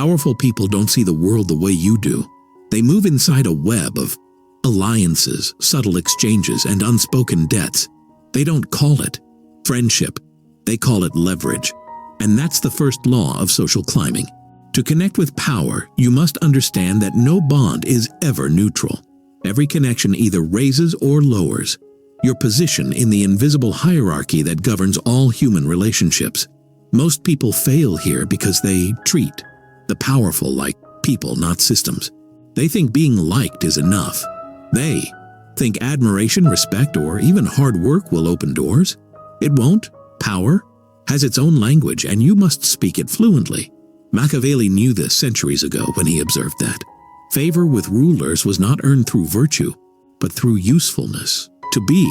Powerful people don't see the world the way you do. They move inside a web of alliances, subtle exchanges, and unspoken debts. They don't call it friendship. They call it leverage. And that's the first law of social climbing. To connect with power, you must understand that no bond is ever neutral. Every connection either raises or lowers your position in the invisible hierarchy that governs all human relationships. Most people fail here because they treat the powerful like people, not systems. They think being liked is enough. They think admiration, respect, or even hard work will open doors. It won't. Power has its own language, and you must speak it fluently. Machiavelli knew this centuries ago when he observed that favor with rulers was not earned through virtue, but through usefulness. To be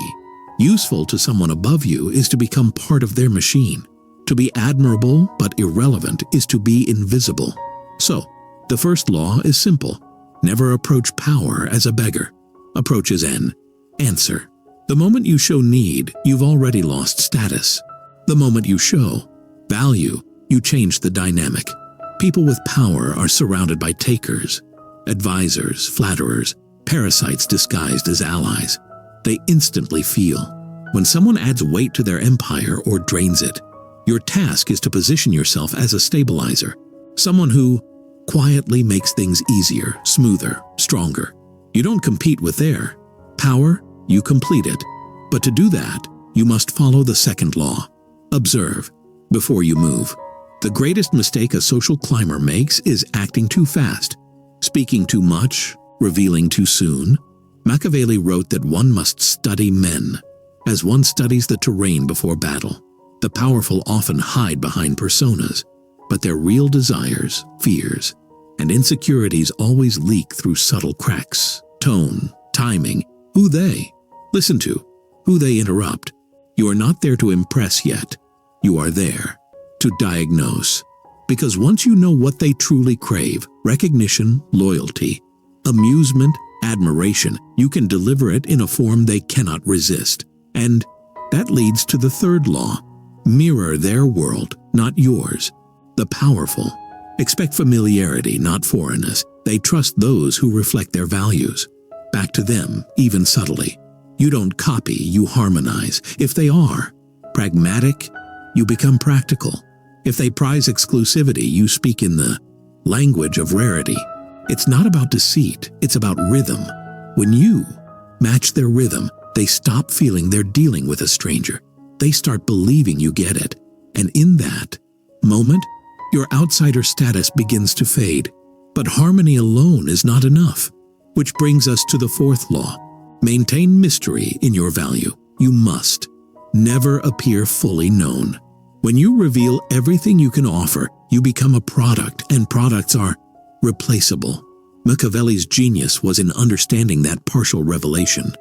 useful to someone above you is to become part of their machine. To be admirable but irrelevant is to be invisible. So, the first law is simple. Never approach power as a beggar. Approach as an answer. The moment you show need, you've already lost status. The moment you show value, you change the dynamic. People with power are surrounded by takers, advisors, flatterers, parasites disguised as allies. They instantly feel when someone adds weight to their empire or drains it. Your task is to position yourself as a stabilizer, someone who quietly makes things easier, smoother, stronger. You don't compete with their power, you complete it. But to do that, you must follow the second law. Observe before you move. The greatest mistake a social climber makes is acting too fast, speaking too much, revealing too soon. Machiavelli wrote that one must study men, as one studies the terrain before battle. The powerful often hide behind personas, but their real desires, fears, and insecurities always leak through subtle cracks. Tone, timing, who they listen to, who they interrupt. You are not there to impress yet. You are there to diagnose. Because once you know what they truly crave, recognition, loyalty, amusement, admiration, you can deliver it in a form they cannot resist. And that leads to the third law. Mirror their world, not yours. The powerful expect familiarity, not foreignness. They trust those who reflect their values. Back to them, even subtly. You don't copy, you harmonize. If they are pragmatic, you become practical. If they prize exclusivity, you speak in the language of rarity. It's not about deceit, it's about rhythm. When you match their rhythm, they stop feeling they're dealing with a stranger. They start believing you get it. And in that moment, your outsider status begins to fade. But harmony alone is not enough. Which brings us to the fourth law. Maintain mystery in your value. You must never appear fully known. When you reveal everything you can offer, you become a product, and products are replaceable. Machiavelli's genius was in understanding that partial revelation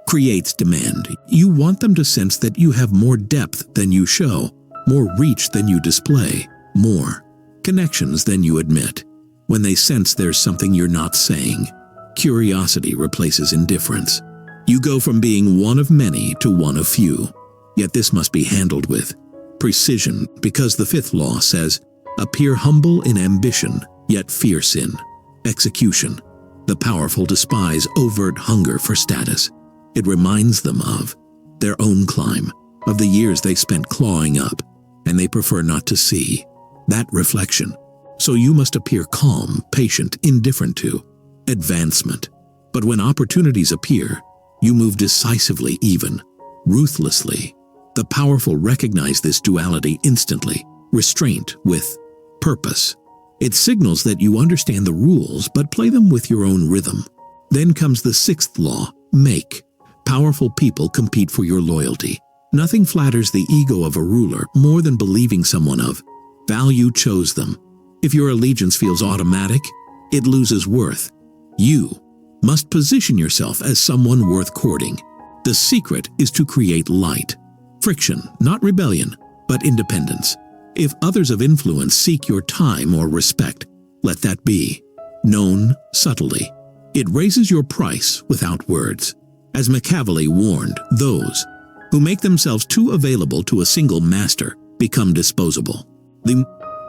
creates demand. You want them to sense that you have more depth than you show, more reach than you display, more connections than you admit. When they sense there's something you're not saying, curiosity replaces indifference. You go from being one of many to one of few. Yet this must be handled with precision, because the fifth law says, appear humble in ambition, yet fierce in execution. The powerful despise overt hunger for status. It reminds them of their own climb, of the years they spent clawing up, and they prefer not to see that reflection. So you must appear calm, patient, indifferent to advancement. But when opportunities appear, you move decisively, even ruthlessly. The powerful recognize this duality instantly, restraint with purpose. It signals that you understand the rules, but play them with your own rhythm. Then comes the sixth law, make. Powerful people compete for your loyalty. Nothing flatters the ego of a ruler more than believing someone of value chose them. If your allegiance feels automatic, it loses worth. You must position yourself as someone worth courting. The secret is to create light. Friction, not rebellion, but independence. If others of influence seek your time or respect, let that be known subtly. It raises your price without words. As Machiavelli warned, those who make themselves too available to a single master become disposable. The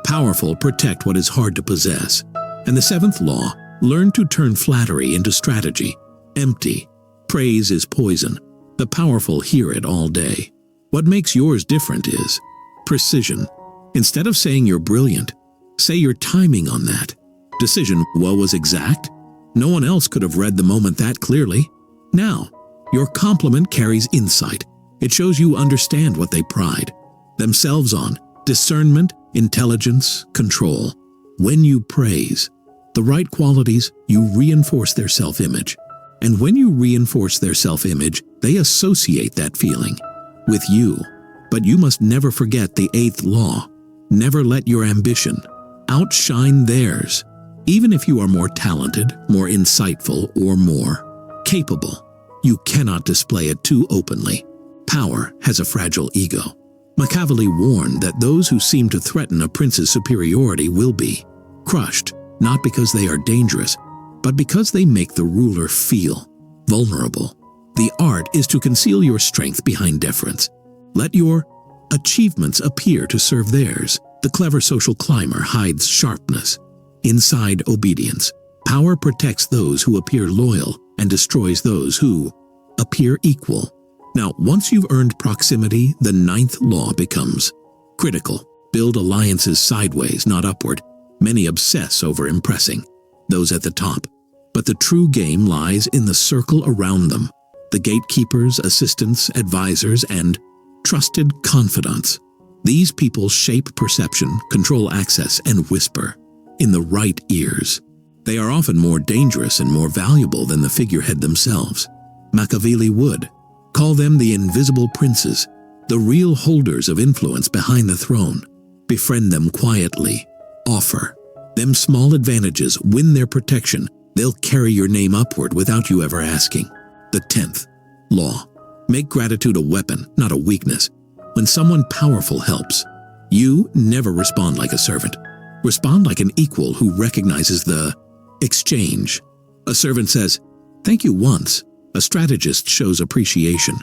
powerful protect what is hard to possess. And the seventh law, learn to turn flattery into strategy. Empty. Praise is poison. The powerful hear it all day. What makes yours different is precision. Instead of saying you're brilliant, say your timing on that. Decision, what was exact? No one else could have read the moment that clearly. Now, your compliment carries insight. It shows you understand what they pride themselves on. Discernment, intelligence, control. When you praise the right qualities, you reinforce their self-image. And when you reinforce their self-image, they associate that feeling with you. But you must never forget the eighth law. Never let your ambition outshine theirs. Even if you are more talented, more insightful, or more capable, you cannot display it too openly. Power has a fragile ego. Machiavelli warned that those who seem to threaten a prince's superiority will be crushed, not because they are dangerous, but because they make the ruler feel vulnerable. The art is to conceal your strength behind deference. Let your achievements appear to serve theirs. The clever social climber hides sharpness inside obedience. Power protects those who appear loyal and destroys those who appear equal. Now, once you've earned proximity, the ninth law becomes critical. Build alliances sideways, not upward. Many obsess over impressing those at the top, but the true game lies in the circle around them. The gatekeepers, assistants, advisors, and trusted confidants. These people shape perception, control access, and whisper in the right ears. They are often more dangerous and more valuable than the figurehead themselves. Machiavelli would call them the invisible princes, the real holders of influence behind the throne. Befriend them quietly. Offer them small advantages. Win their protection. They'll carry your name upward without you ever asking. The 10th law. Make gratitude a weapon, not a weakness. When someone powerful helps, you never respond like a servant. Respond like an equal who recognizes the exchange. A servant says, "Thank you" once. A strategist shows appreciation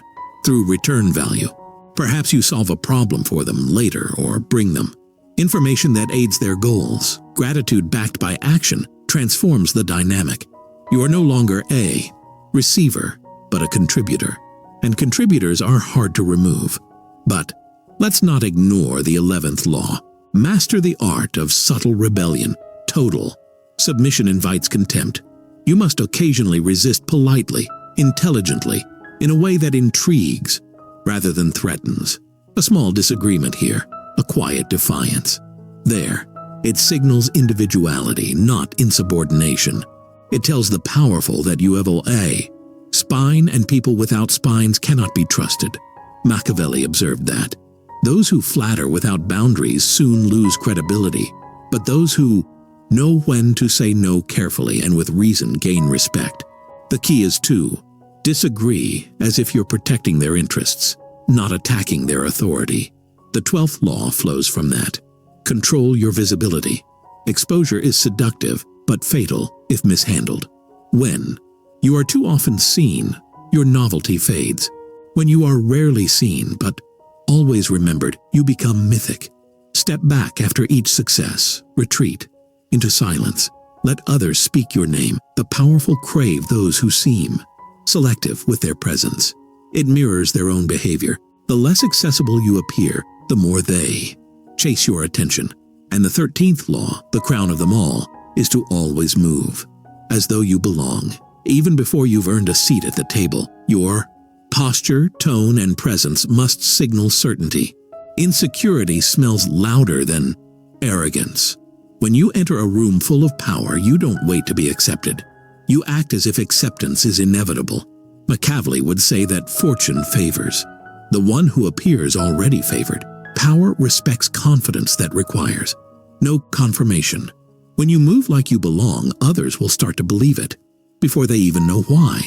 through return value. Perhaps you solve a problem for them later or bring them information that aids their goals. Gratitude backed by action transforms the dynamic. You are no longer a receiver, but a contributor. And contributors are hard to remove. But let's not ignore the 11th law. Master the art of subtle rebellion. Total submission invites contempt. You must occasionally resist politely, intelligently, in a way that intrigues rather than threatens. A small disagreement here, a quiet defiance. There, it signals individuality, not insubordination. It tells the powerful that you have a spine, and people without spines cannot be trusted. Machiavelli observed that. Those who flatter without boundaries soon lose credibility, but those who know when to say no carefully and with reason gain respect. The key is to disagree as if you're protecting their interests, not attacking their authority. The 12th law flows from that. Control your visibility. Exposure is seductive, but fatal if mishandled. When you are too often seen, your novelty fades. When you are rarely seen, but always remembered, you become mythic. Step back after each success. Retreat into silence. Let others speak your name. The powerful crave those who seem selective with their presence. It mirrors their own behavior. The less accessible you appear, the more they chase your attention. And the 13th law, the crown of them all, is to always move as though you belong. Even before you've earned a seat at the table, your posture, tone, and presence must signal certainty. Insecurity smells louder than arrogance. When you enter a room full of power, you don't wait to be accepted. You act as if acceptance is inevitable. Machiavelli would say that fortune favors the one who appears already favored. Power respects confidence that requires no confirmation. When you move like you belong, others will start to believe it before they even know why.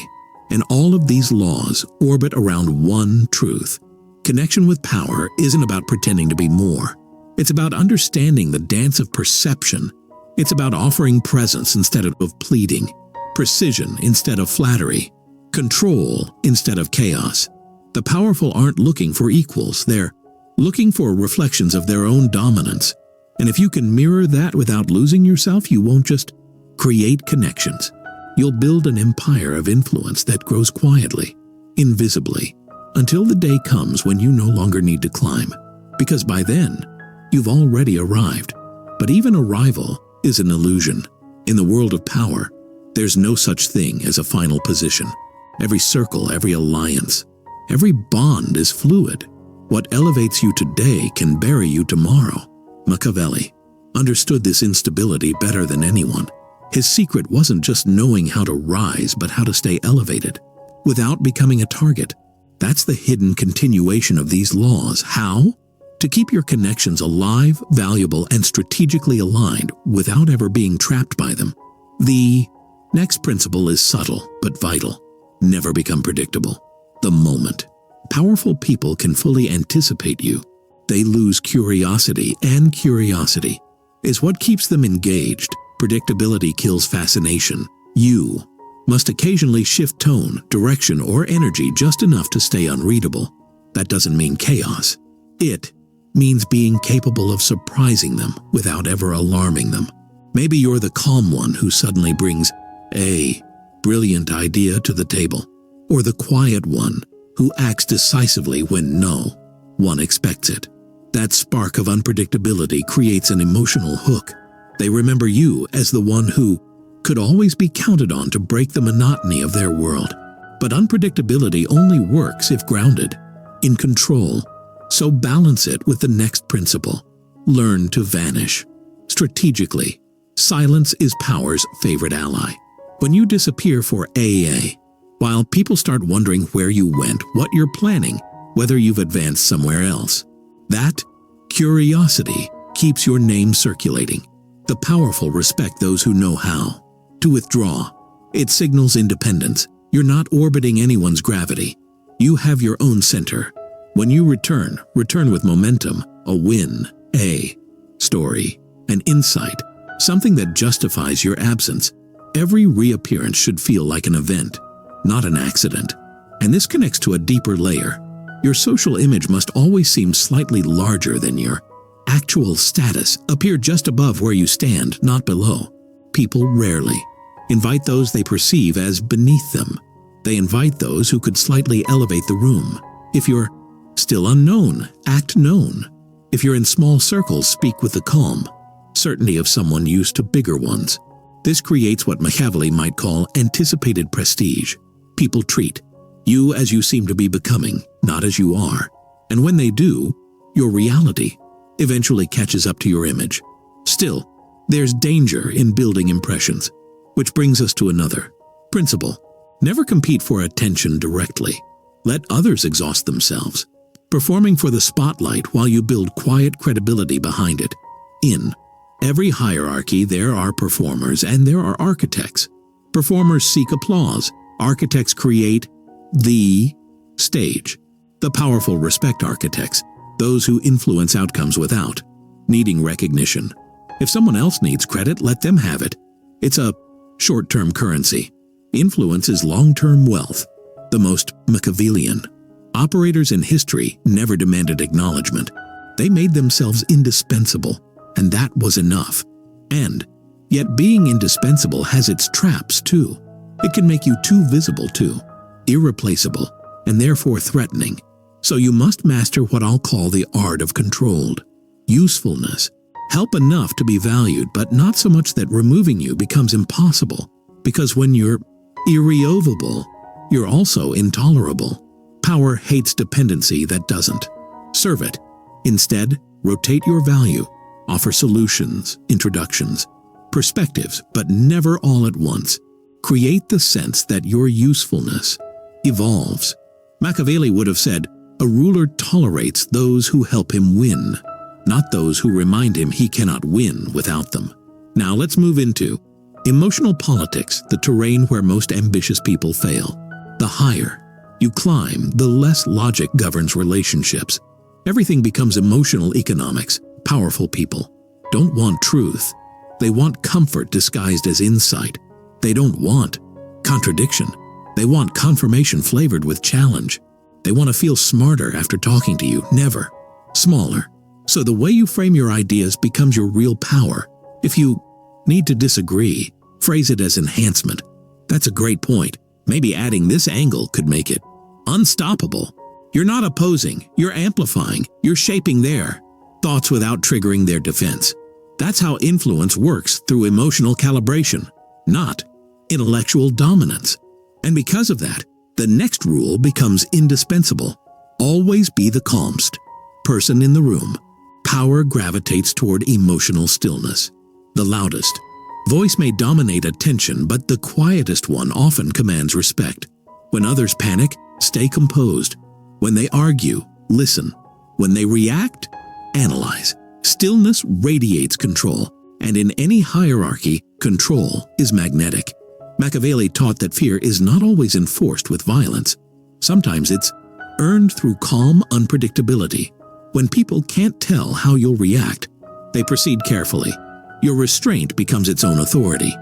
And all of these laws orbit around one truth. Connection with power isn't about pretending to be more. It's about understanding the dance of perception. It's about offering presence instead of pleading, precision instead of flattery, control instead of chaos. The powerful aren't looking for equals. They're looking for reflections of their own dominance. And if you can mirror that without losing yourself, you won't just create connections. You'll build an empire of influence that grows quietly, invisibly, until the day comes when you no longer need to climb. Because by then, you've already arrived. But even arrival is an illusion. In the world of power, there's no such thing as a final position. Every circle, every alliance, every bond is fluid. What elevates you today can bury you tomorrow. Machiavelli understood this instability better than anyone. His secret wasn't just knowing how to rise, but how to stay elevated without becoming a target. That's the hidden continuation of these laws. How? To keep your connections alive, valuable, and strategically aligned without ever being trapped by them. The next principle is subtle but vital. Never become predictable. The moment. Powerful people can fully anticipate you. They lose curiosity, and curiosity is what keeps them engaged. Predictability kills fascination. You must occasionally shift tone, direction, or energy just enough to stay unreadable. That doesn't mean chaos. It means being capable of surprising them without ever alarming them. Maybe you're the calm one who suddenly brings a brilliant idea to the table, or the quiet one who acts decisively when no one expects it. That spark of unpredictability creates an emotional hook. They remember you as the one who could always be counted on to break the monotony of their world. But unpredictability only works if grounded, in control. So balance it with the next principle. Learn to vanish. Strategically, silence is power's favorite ally. When you disappear for AA, while people start wondering where you went, what you're planning, whether you've advanced somewhere else, that curiosity keeps your name circulating. The powerful respect those who know how. To withdraw, it signals independence. You're not orbiting anyone's gravity. You have your own center. When you return with momentum, a win, a story, an insight, something that justifies your absence. Every reappearance should feel like an event, not an accident. And this connects to a deeper layer. Your social image must always seem slightly larger than your actual status. Appear just above where you stand, not below. People rarely invite those they perceive as beneath them. They invite those who could slightly elevate the room. If you're still unknown, act known. If you're in small circles, speak with the calm certainty of someone used to bigger ones. This creates what Machiavelli might call anticipated prestige. People treat you as you seem to be becoming, not as you are. And when they do, your reality eventually catches up to your image. Still, there's danger in building impressions, which brings us to another principle. Never compete for attention directly. Let others exhaust themselves, performing for the spotlight while you build quiet credibility behind it. In every hierarchy, there are performers and there are architects. Performers seek applause. Architects create the stage. The powerful respect architects, those who influence outcomes without needing recognition. If someone else needs credit, let them have it. It's a short-term currency. Influence is long-term wealth, the most Machiavellian. Operators in history never demanded acknowledgement. They made themselves indispensable, and that was enough. And yet being indispensable has its traps too. It can make you too visible too, irreplaceable, and therefore threatening. So you must master what I'll call the art of controlled usefulness. Help enough to be valued, but not so much that removing you becomes impossible. Because when you're irremovable, you're also intolerable. Power hates dependency that doesn't serve it. Instead, rotate your value. Offer solutions, introductions, perspectives, but never all at once. Create the sense that your usefulness evolves. Machiavelli would have said, a ruler tolerates those who help him win, not those who remind him he cannot win without them. Now let's move into emotional politics, the terrain where most ambitious people fail. The higher you climb, the less logic governs relationships. Everything becomes emotional economics. Powerful people don't want truth. They want comfort disguised as insight. They don't want contradiction. They want confirmation flavored with challenge. They want to feel smarter after talking to you, never smaller. So the way you frame your ideas becomes your real power. If you need to disagree, phrase it as enhancement. That's a great point. Maybe adding this angle could make it unstoppable. You're not opposing, you're amplifying, you're shaping their thoughts without triggering their defense. That's how influence works, through emotional calibration, not intellectual dominance. And because of that, the next rule becomes indispensable. Always be the calmest person in the room. Power gravitates toward emotional stillness. The loudest voice may dominate attention, but the quietest one often commands respect. When others panic, stay composed. When they argue, listen. When they react, analyze. Stillness radiates control, and in any hierarchy, control is magnetic. Machiavelli taught that fear is not always enforced with violence. Sometimes it's earned through calm unpredictability. When people can't tell how you'll react, they proceed carefully. Your restraint becomes its own authority.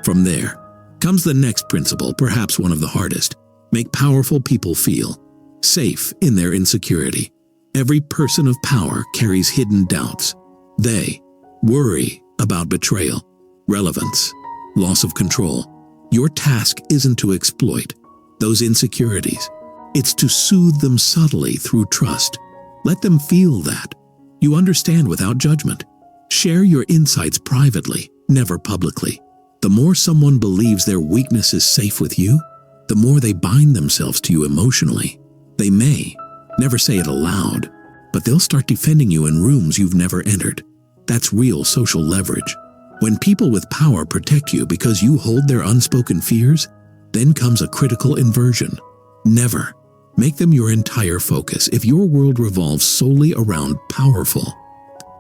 From there comes the next principle, perhaps one of the hardest. Make powerful people feel safe in their insecurity. Every person of power carries hidden doubts. They worry about betrayal, relevance, loss of control. Your task isn't to exploit those insecurities. It's to soothe them subtly through trust. Let them feel that you understand without judgment. Share your insights privately, never publicly. The more someone believes their weakness is safe with you, the more they bind themselves to you emotionally. They may never say it aloud, but they'll start defending you in rooms you've never entered. That's real social leverage. When people with power protect you because you hold their unspoken fears, then comes a critical inversion. Never make them your entire focus. If your world revolves solely around powerful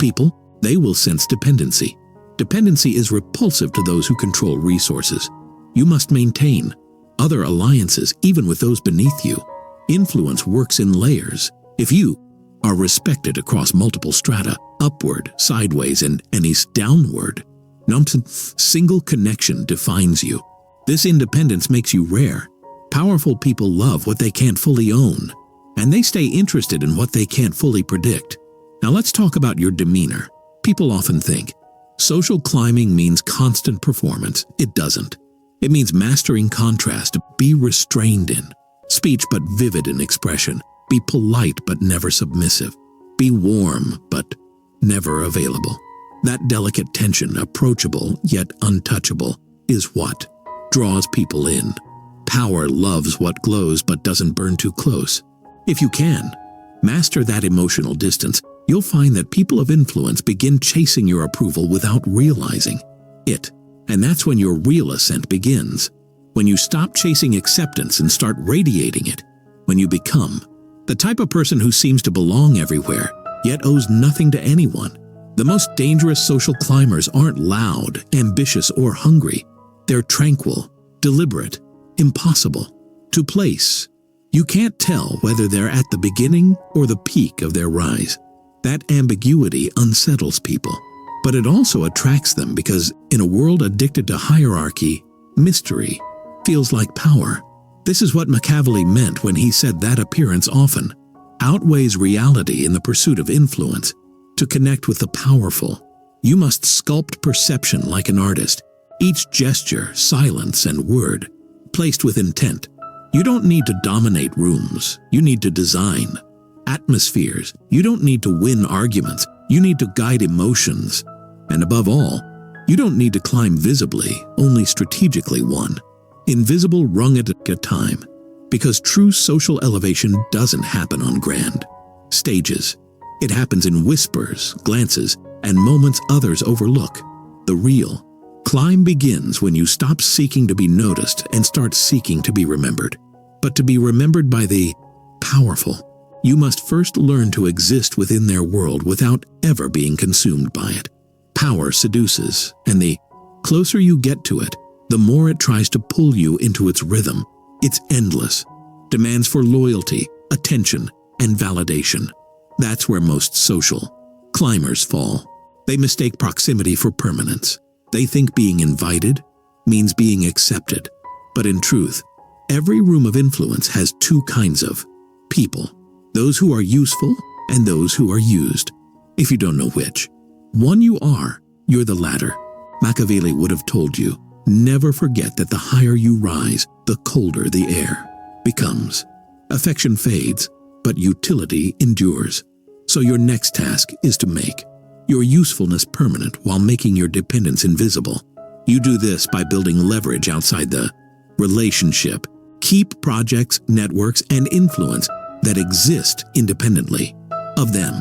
people, they will sense dependency. Dependency is repulsive to those who control resources. You must maintain other alliances, even with those beneath you. Influence works in layers. If you are respected across multiple strata, upward, sideways, and downward, no single connection defines you. This independence makes you rare. Powerful people love what they can't fully own, and they stay interested in what they can't fully predict. Now let's talk about your demeanor. People often think social climbing means constant performance. It doesn't. It means mastering contrast. Be restrained in speech but vivid in expression. Be polite but never submissive. Be warm but never available. That delicate tension, approachable yet untouchable, is what draws people in. Power loves what glows but doesn't burn too close. If you can master that emotional distance, you'll find that people of influence begin chasing your approval without realizing it. And that's when your real ascent begins. When you stop chasing acceptance and start radiating it. When you become the type of person who seems to belong everywhere, yet owes nothing to anyone. The most dangerous social climbers aren't loud, ambitious, or hungry. They're tranquil, deliberate, impossible to place. You can't tell whether they're at the beginning or the peak of their rise. That ambiguity unsettles people, but it also attracts them because in a world addicted to hierarchy, mystery feels like power. This is what Machiavelli meant when he said that appearance often outweighs reality in the pursuit of influence. To connect with the powerful, you must sculpt perception like an artist. Each gesture, silence, and word placed with intent. You don't need to dominate rooms. You need to design atmospheres. You don't need to win arguments. You need to guide emotions. And above all, you don't need to climb visibly, only strategically one invisible rung at a time. Because true social elevation doesn't happen on grand stages. It happens in whispers, glances, and moments others overlook. The real climb begins when you stop seeking to be noticed and start seeking to be remembered. But to be remembered by the powerful, you must first learn to exist within their world without ever being consumed by it. Power seduces, and the closer you get to it, the more it tries to pull you into its rhythm. It's endless. Demands for loyalty, attention, and validation. That's where most social climbers fall. They mistake proximity for permanence. They think being invited means being accepted. But in truth, every room of influence has two kinds of people. Those who are useful and those who are used. if you don't know which. One you are, you're the latter. Machiavelli would have told you, never forget that the higher you rise, the colder the air becomes. Affection fades, but utility endures. So your next task is to make your usefulness permanent while making your dependence invisible. You do this by building leverage outside the relationship. Keep projects, networks, and influence that exist independently of them.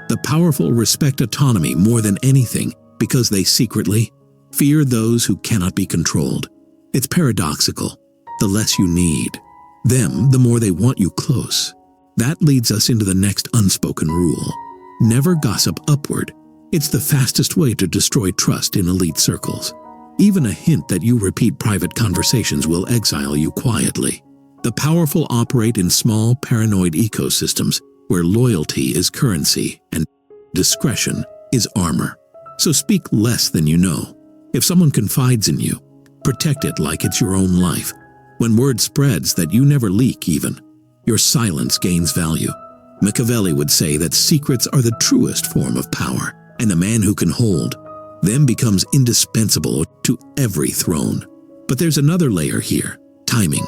The powerful respect autonomy more than anything because they secretly fear those who cannot be controlled. It's paradoxical. The less you need them, the more they want you close. That leads us into the next unspoken rule. Never gossip upward. It's the fastest way to destroy trust in elite circles. Even a hint that you repeat private conversations will exile you quietly. The powerful operate in small, paranoid ecosystems where loyalty is currency and discretion is armor. So speak less than you know. If someone confides in you, protect it like it's your own life. When word spreads that you never leak even, your silence gains value. Machiavelli would say that secrets are the truest form of power, and the man who can hold them becomes indispensable to every throne. But there's another layer here, timing.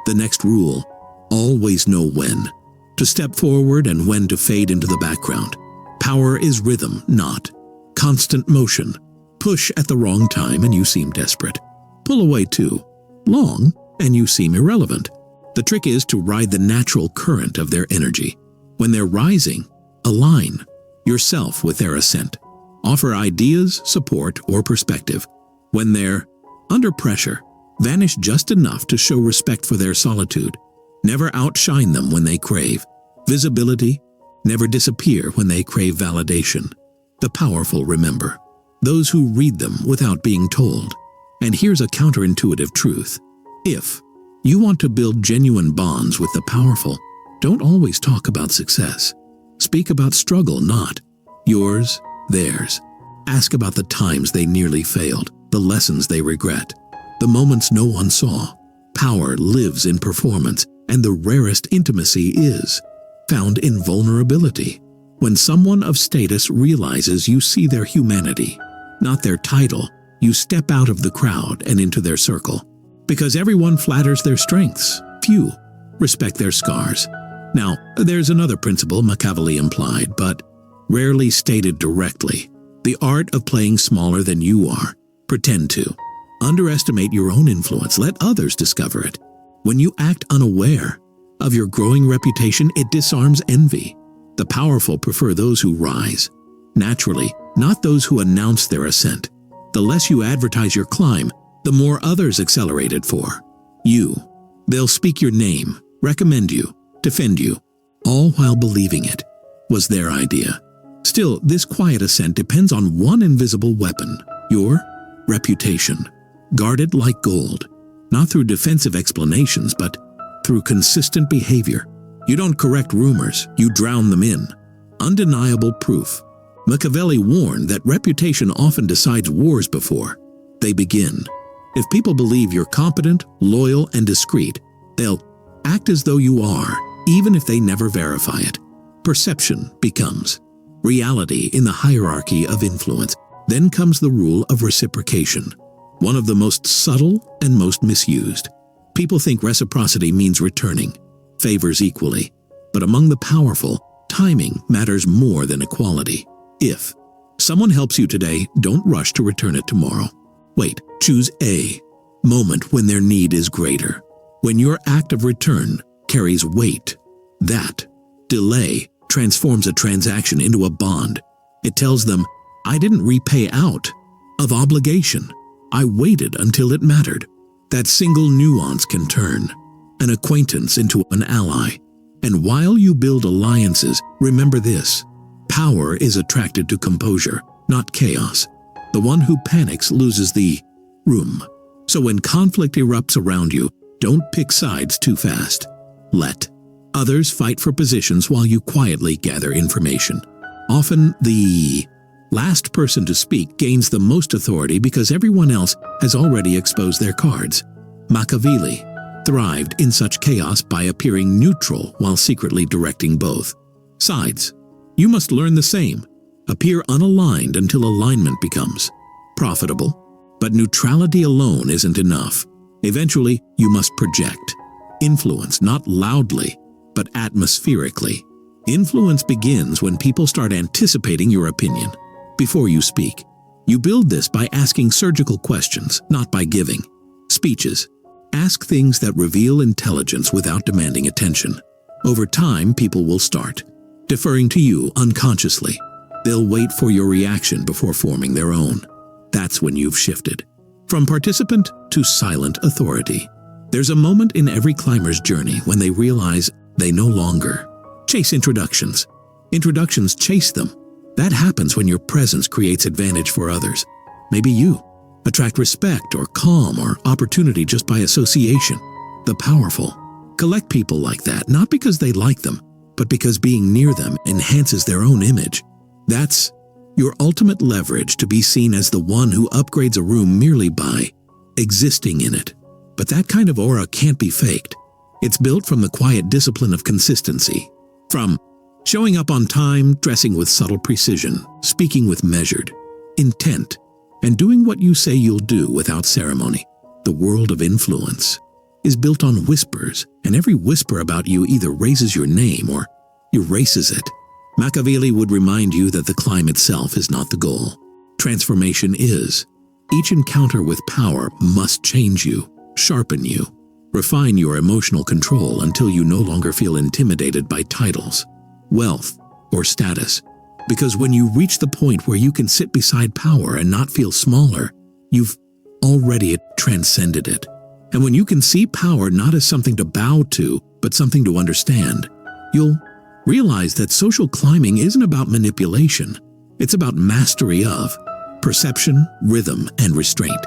The next rule, always know when to step forward and when to fade into the background. Power is rhythm, not constant motion. Push at the wrong time and you seem desperate. Pull away too long and you seem irrelevant. The trick is to ride the natural current of their energy. When they're rising, align yourself with their ascent. Offer ideas, support, or perspective. When they're under pressure, vanish just enough to show respect for their solitude. Never outshine them when they crave visibility. Never disappear when they crave validation. The powerful remember those who read them without being told. And here's a counterintuitive truth. If you want to build genuine bonds with the powerful, don't always talk about success. Speak about struggle, not yours, theirs. Ask about the times they nearly failed, the lessons they regret, the moments no one saw. Power lives in performance, and the rarest intimacy is found in vulnerability. When someone of status realizes you see their humanity, not their title, you step out of the crowd and into their circle. Because everyone flatters their strengths, few respect their scars. Now, there's another principle Machiavelli implied, but rarely stated directly. The art of playing smaller than you are. Pretend to. Underestimate your own influence. Let others discover it. When you act unaware of your growing reputation, it disarms envy. The powerful prefer those who rise naturally, not those who announce their ascent. The less you advertise your climb, the more others accelerate it for you. They'll speak your name, recommend you, defend you, all while believing it was their idea. Still, this quiet ascent depends on one invisible weapon, your reputation. Guard it like gold, not through defensive explanations, but through consistent behavior. You don't correct rumors, you drown them in. Undeniable proof. Machiavelli warned that reputation often decides wars before they begin. If people believe you're competent, loyal, and discreet, they'll act as though you are, even if they never verify it. Perception becomes reality in the hierarchy of influence. Then comes the rule of reciprocation, one of the most subtle and most misused. People think reciprocity means returning favors equally, but among the powerful, timing matters more than equality. If someone helps you today, don't rush to return it tomorrow. Wait, choose a moment when their need is greater, when your act of return carries weight. That delay transforms a transaction into a bond. It tells them, I didn't repay out of obligation. I waited until it mattered. That single nuance can turn an acquaintance into an ally. And while you build alliances, remember this: power is attracted to composure, not chaos. The one who panics loses the room. So when conflict erupts around you, don't pick sides too fast. Let others fight for positions while you quietly gather information. Often the last person to speak gains the most authority because everyone else has already exposed their cards. Machiavelli thrived in such chaos by appearing neutral while secretly directing both sides. You must learn the same. Appear unaligned until alignment becomes profitable. But neutrality alone isn't enough. Eventually, you must project. Influence, not loudly, but atmospherically. Influence begins when people start anticipating your opinion before you speak. You build this by asking surgical questions, not by giving speeches. Ask things that reveal intelligence without demanding attention. Over time, people will start deferring to you unconsciously. They'll wait for your reaction before forming their own. That's when you've shifted from participant to silent authority. There's a moment in every climber's journey when they realize they no longer chase introductions. Introductions chase them. That happens when your presence creates advantage for others. Maybe you attract respect or calm or opportunity just by association. The powerful collect people like that, not because they like them, but because being near them enhances their own image. That's your ultimate leverage, to be seen as the one who upgrades a room merely by existing in it. But that kind of aura can't be faked. It's built from the quiet discipline of consistency. From showing up on time, dressing with subtle precision, speaking with measured intent, and doing what you say you'll do without ceremony. The world of influence is built on whispers, and every whisper about you either raises your name or erases it. Machiavelli would remind you that the climb itself is not the goal. Transformation is. Each encounter with power must change you, sharpen you, refine your emotional control until you no longer feel intimidated by titles, wealth, or status. Because when you reach the point where you can sit beside power and not feel smaller, you've already transcended it. And when you can see power not as something to bow to, but something to understand, you'll realize that social climbing isn't about manipulation. It's about mastery of perception, rhythm, and restraint.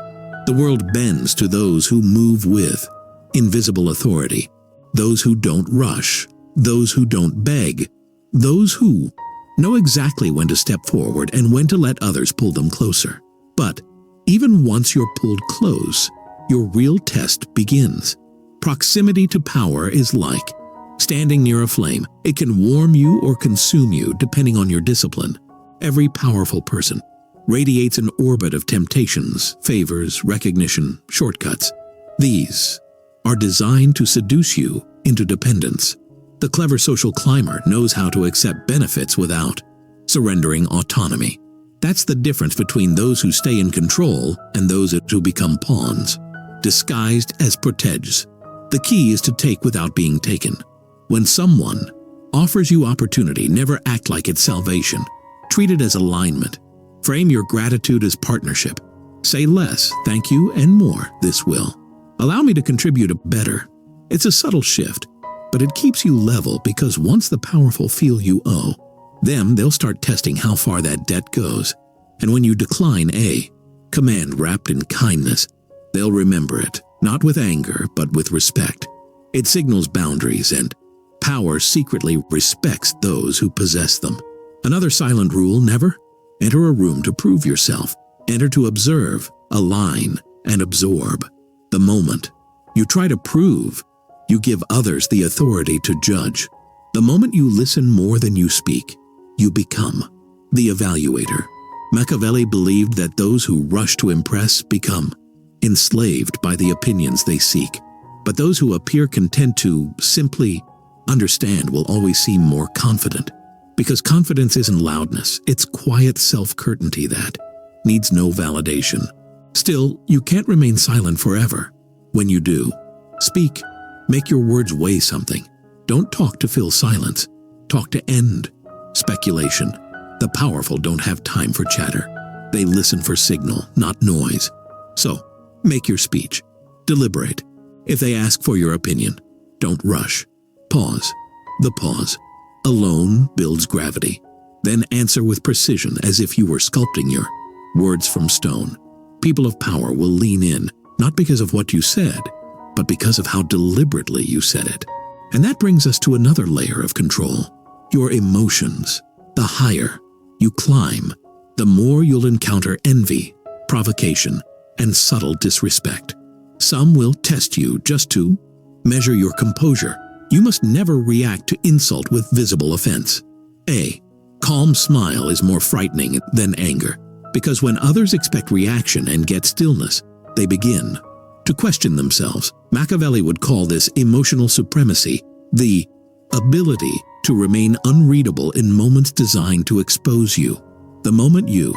The world bends to those who move with invisible authority, those who don't rush, those who don't beg, those who know exactly when to step forward and when to let others pull them closer. But even once you're pulled close, your real test begins. Proximity to power is like standing near a flame. It can warm you or consume you depending on your discipline. Every powerful person radiates an orbit of temptations, favors, recognition, shortcuts. These are designed to seduce you into dependence. The clever social climber knows how to accept benefits without surrendering autonomy. That's the difference between those who stay in control and those who become pawns, disguised as proteges. The key is to take without being taken. When someone offers you opportunity, never act like it's salvation. Treat it as alignment. Frame your gratitude as partnership. Say less, thank you, and more, this will allow me to contribute better. It's a subtle shift, but it keeps you level, because once the powerful feel you owe them, they'll start testing how far that debt goes. And when you decline a command wrapped in kindness, they'll remember it, not with anger, but with respect. It signals boundaries, and power secretly respects those who possess them. Another silent rule: never enter a room to prove yourself. Enter to observe, align, and absorb. The moment you try to prove, you give others the authority to judge. The moment you listen more than you speak, you become the evaluator. Machiavelli believed that those who rush to impress become enslaved by the opinions they seek. But those who appear content to simply understand will always seem more confident. Because confidence isn't loudness, it's quiet self-certainty that needs no validation. Still, you can't remain silent forever. When you do, speak. Make your words weigh something. Don't talk to fill silence. Talk to end speculation. The powerful don't have time for chatter. They listen for signal, not noise. So, make your speech. Deliberate. If they ask for your opinion, don't rush. Pause. The pause alone builds gravity. Then answer with precision, as if you were sculpting your words from stone. People of power will lean in, not because of what you said, but because of how deliberately you said it. And that brings us to another layer of control: your emotions. The higher you climb, the more you'll encounter envy, provocation, and subtle disrespect. Some will test you just to measure your composure. You must never react to insult with visible offense. A. Calm smile is more frightening than anger, because when others expect reaction and get stillness, they begin to question themselves. Machiavelli would call this emotional supremacy, the ability to remain unreadable in moments designed to expose you. The moment you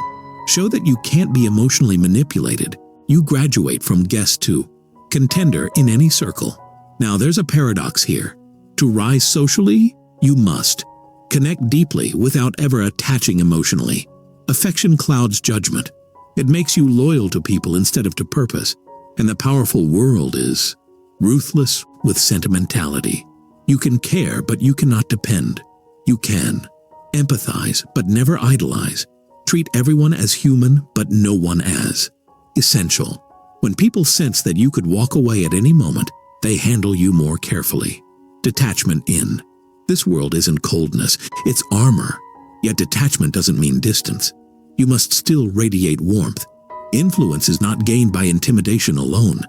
show that you can't be emotionally manipulated, you graduate from guest to contender in any circle. Now there's a paradox here. To rise socially, you must connect deeply without ever attaching emotionally. Affection clouds judgment. It makes you loyal to people instead of to purpose. And the powerful world is ruthless with sentimentality. You can care, but you cannot depend. You can empathize, but never idolize. Treat everyone as human, but no one as essential. When people sense that you could walk away at any moment, they handle you more carefully. Detachment in. This world isn't coldness, it's armor. Yet detachment doesn't mean distance. You must still radiate warmth. Influence is not gained by intimidation alone.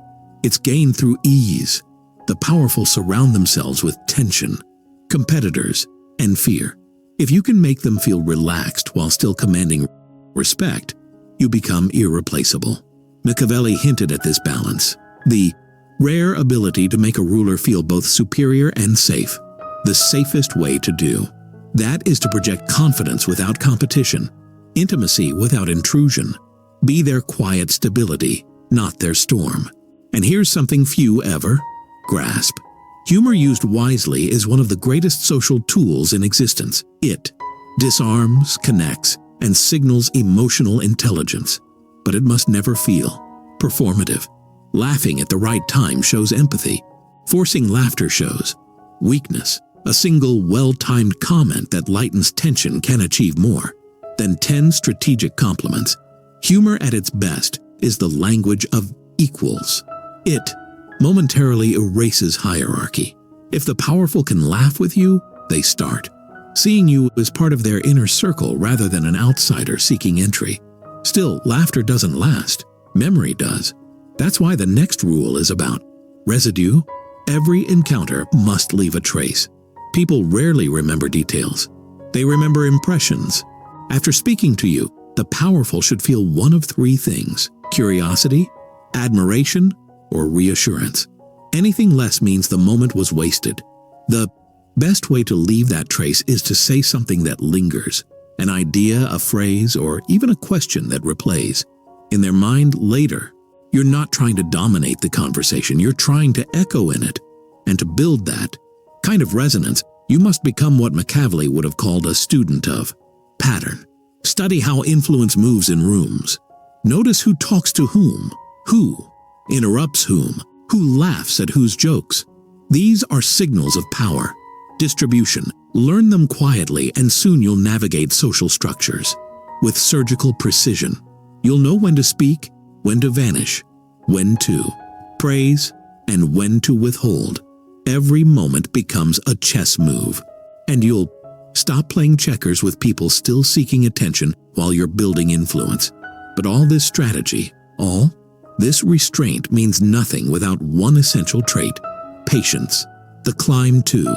It's gained through ease. The powerful surround themselves with tension, competitors, and fear. If you can make them feel relaxed while still commanding respect, you become irreplaceable. Machiavelli hinted at this balance, the rare ability to make a ruler feel both superior and safe. The safest way to do that is to project confidence without competition, intimacy without intrusion. Be their quiet stability, not their storm. And here's something few ever grasp. Humor used wisely is one of the greatest social tools in existence. It disarms, connects, and signals emotional intelligence. But it must never feel performative. Laughing at the right time shows empathy. Forcing laughter shows weakness. A single well-timed comment that lightens tension can achieve more than 10 strategic compliments. Humor at its best is the language of equals. It momentarily erases hierarchy. If the powerful can laugh with you, they start seeing you as part of their inner circle rather than an outsider seeking entry. Still, laughter doesn't last. Memory does. That's why the next rule is about residue. Every encounter must leave a trace. People rarely remember details. They remember impressions. After speaking to you, the powerful should feel one of three things: curiosity, admiration, or reassurance. Anything less means the moment was wasted. The best way to leave that trace is to say something that lingers, an idea, a phrase, or even a question that replays in their mind later. You're not trying to dominate the conversation, you're trying to echo in it. And to build that kind of resonance, you must become what Machiavelli would have called a student of pattern. Study how influence moves in rooms. Notice who talks to whom, who interrupts whom, who laughs at whose jokes. These are signals of power. Distribution. Learn them quietly and soon you'll navigate social structures with surgical precision. You'll know when to speak, when to vanish, when to praise, and when to withhold. Every moment becomes a chess move, and you'll stop playing checkers with people still seeking attention while you're building influence. But all this strategy, all this restraint means nothing without one essential trait: patience. The climb to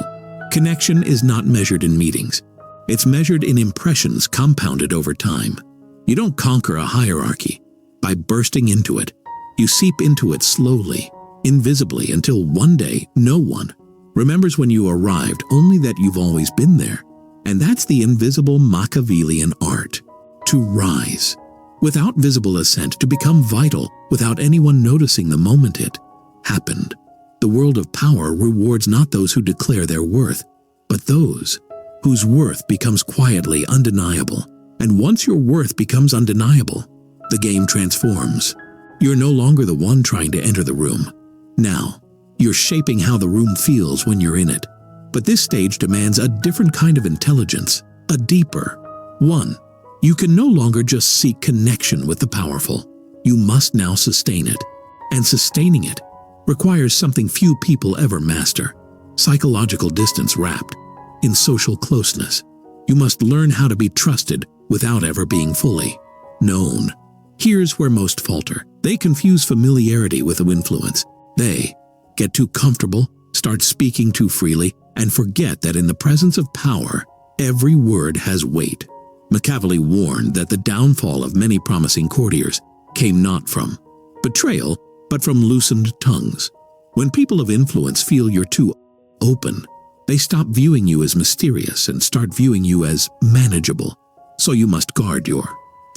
connection is not measured in meetings. It's measured in impressions compounded over time. You don't conquer a hierarchy by bursting into it. You seep into it slowly, invisibly, until one day no one remembers when you arrived, only that you've always been there. And that's the invisible Machiavellian art: to rise without visible ascent, to become vital without anyone noticing the moment it happened. The world of power rewards not those who declare their worth, but those whose worth becomes quietly undeniable. And once your worth becomes undeniable, the game transforms. You're no longer the one trying to enter the room. Now, you're shaping how the room feels when you're in it. But this stage demands a different kind of intelligence, a deeper one. You can no longer just seek connection with the powerful. You must now sustain it. And sustaining it requires something few people ever master: psychological distance wrapped in social closeness. You must learn how to be trusted without ever being fully known. Here's where most falter. They confuse familiarity with influence. They get too comfortable, start speaking too freely, and forget that in the presence of power, every word has weight. Machiavelli warned that the downfall of many promising courtiers came not from betrayal, but from loosened tongues. When people of influence feel you're too open, they stop viewing you as mysterious and start viewing you as manageable. So you must guard your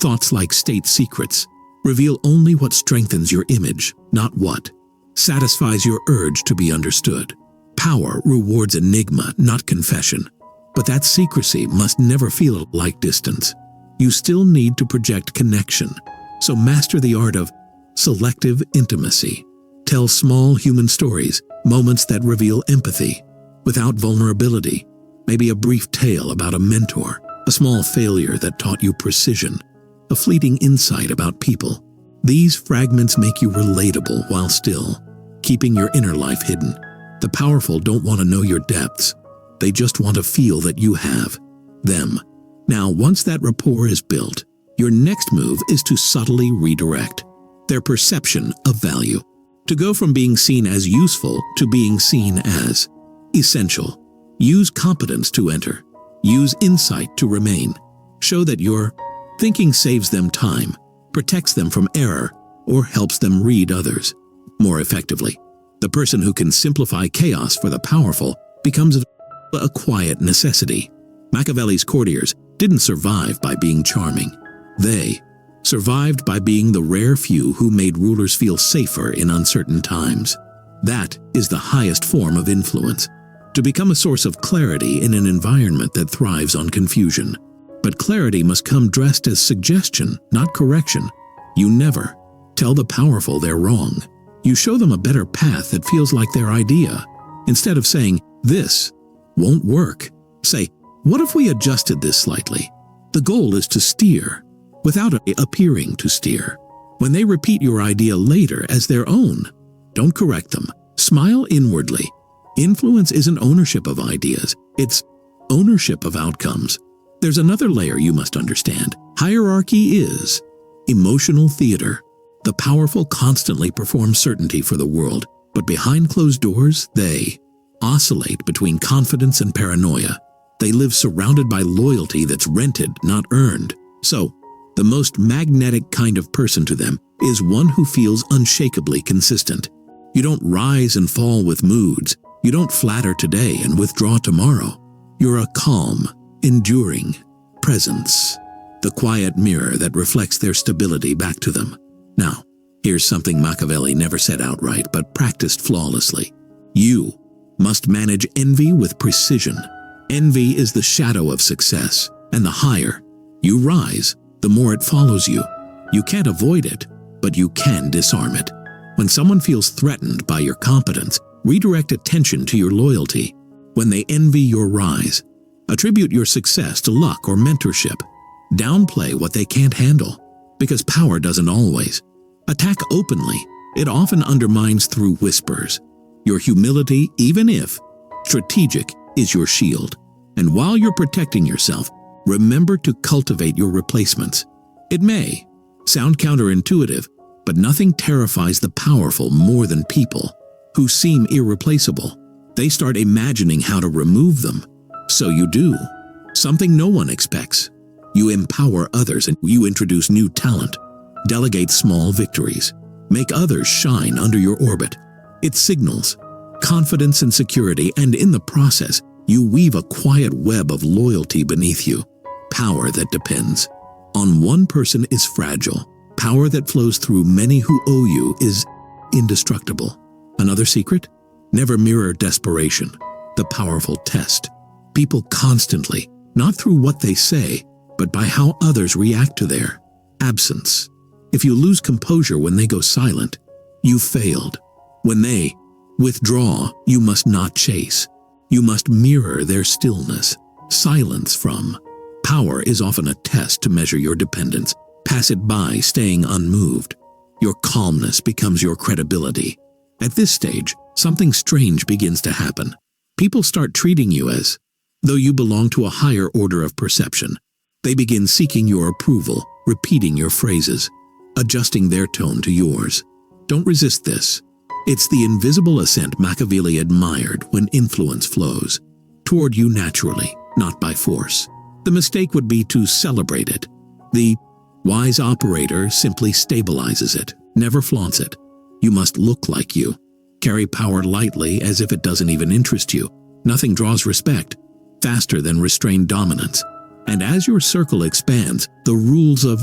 thoughts like state secrets. Reveal only what strengthens your image, not what satisfies your urge to be understood. Power rewards enigma, not confession. But that secrecy must never feel like distance. You still need to project connection. So master the art of selective intimacy. Tell small human stories, moments that reveal empathy, without vulnerability. Maybe a brief tale about a mentor, a small failure that taught you precision, a fleeting insight about people. These fragments make you relatable while still keeping your inner life hidden. The powerful don't want to know your depths. They just want to feel that you have them. Now, once that rapport is built, your next move is to subtly redirect their perception of value. To go from being seen as useful to being seen as essential. Use competence to enter. Use insight to remain. Show that your thinking saves them time, protects them from error, or helps them read others more effectively. The person who can simplify chaos for the powerful becomes a quiet necessity. Machiavelli's courtiers didn't survive by being charming. They survived by being the rare few who made rulers feel safer in uncertain times. That is the highest form of influence, to become a source of clarity in an environment that thrives on confusion. But clarity must come dressed as suggestion, not correction. You never tell the powerful they're wrong. You show them a better path that feels like their idea. Instead of saying, "This won't work," say, "What if we adjusted this slightly?" The goal is to steer, without appearing to steer. When they repeat your idea later as their own, don't correct them. Smile inwardly. Influence isn't ownership of ideas, it's ownership of outcomes. There's another layer you must understand. Hierarchy is emotional theater. The powerful constantly perform certainty for the world, but behind closed doors, they oscillate between confidence and paranoia. They live surrounded by loyalty that's rented, not earned. So, the most magnetic kind of person to them is one who feels unshakably consistent. You don't rise and fall with moods. You don't flatter today and withdraw tomorrow. You're a calm, enduring presence, the quiet mirror that reflects their stability back to them. Now, here's something Machiavelli never said outright but practiced flawlessly. You must manage envy with precision. Envy is the shadow of success, and the higher you rise, the more it follows you. You can't avoid it, but you can disarm it. When someone feels threatened by your competence, redirect attention to your loyalty. When they envy your rise, attribute your success to luck or mentorship. Downplay what they can't handle, because power doesn't always attack openly. It often undermines through whispers. Your humility, even if strategic, is your shield. And while you're protecting yourself, remember to cultivate your replacements. It may sound counterintuitive, but nothing terrifies the powerful more than people who seem irreplaceable. They start imagining how to remove them. So you do something no one expects. You empower others and you introduce new talent. Delegate small victories. Make others shine under your orbit. It signals confidence and security, and in the process, you weave a quiet web of loyalty beneath you. Power that depends on one person is fragile. Power that flows through many who owe you is indestructible. Another secret? Never mirror desperation. The powerful test people constantly, not through what they say, but by how others react to their absence. If you lose composure when they go silent, you failed. When they withdraw, you must not chase. You must mirror their stillness. Silence from power is often a test to measure your dependence. Pass it by, staying unmoved. Your calmness becomes your credibility. At this stage, something strange begins to happen. People start treating you as though you belong to a higher order of perception. They begin seeking your approval, repeating your phrases, adjusting their tone to yours. Don't resist this. It's the invisible ascent Machiavelli admired when influence flows toward you naturally, not by force. The mistake would be to celebrate it. The wise operator simply stabilizes it, never flaunts it. You must look like you. Carry power lightly as if it doesn't even interest you. Nothing draws respect faster than restrained dominance. And as your circle expands, the rules of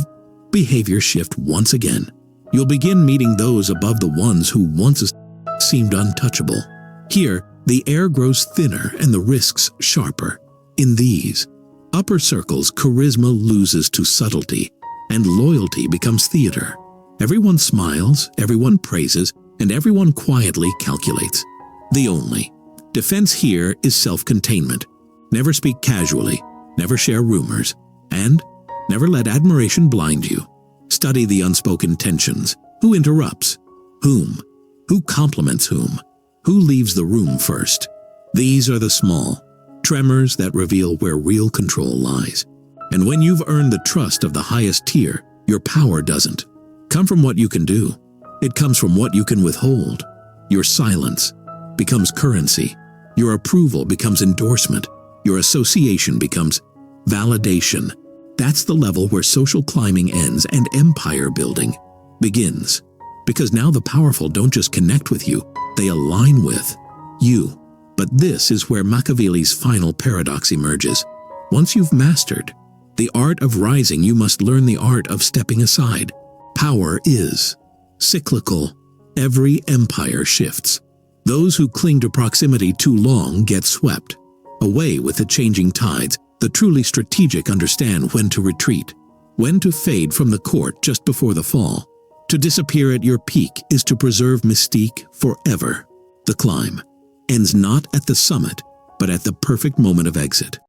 behavior shift once again. You'll begin meeting those above the ones who once seemed untouchable. Here, the air grows thinner and the risks sharper. In these upper circles, charisma loses to subtlety, and loyalty becomes theater. Everyone smiles, everyone praises, and everyone quietly calculates. The only defense here is self-containment. Never speak casually, never share rumors, and never let admiration blind you. Study the unspoken tensions. Who interrupts? Whom? Who compliments whom? Who leaves the room first? These are the small tremors that reveal where real control lies. And when you've earned the trust of the highest tier, your power doesn't come from what you can do. It comes from what you can withhold. Your silence becomes currency. Your approval becomes endorsement. Your association becomes validation. That's the level where social climbing ends and empire building begins. Because now the powerful don't just connect with you, they align with you. But this is where Machiavelli's final paradox emerges. Once you've mastered the art of rising, you must learn the art of stepping aside. Power is cyclical. Every empire shifts. Those who cling to proximity too long get swept away with the changing tides. The truly strategic understand when to retreat, when to fade from the court just before the fall. To disappear at your peak is to preserve mystique forever. The climb ends not at the summit, but at the perfect moment of exit.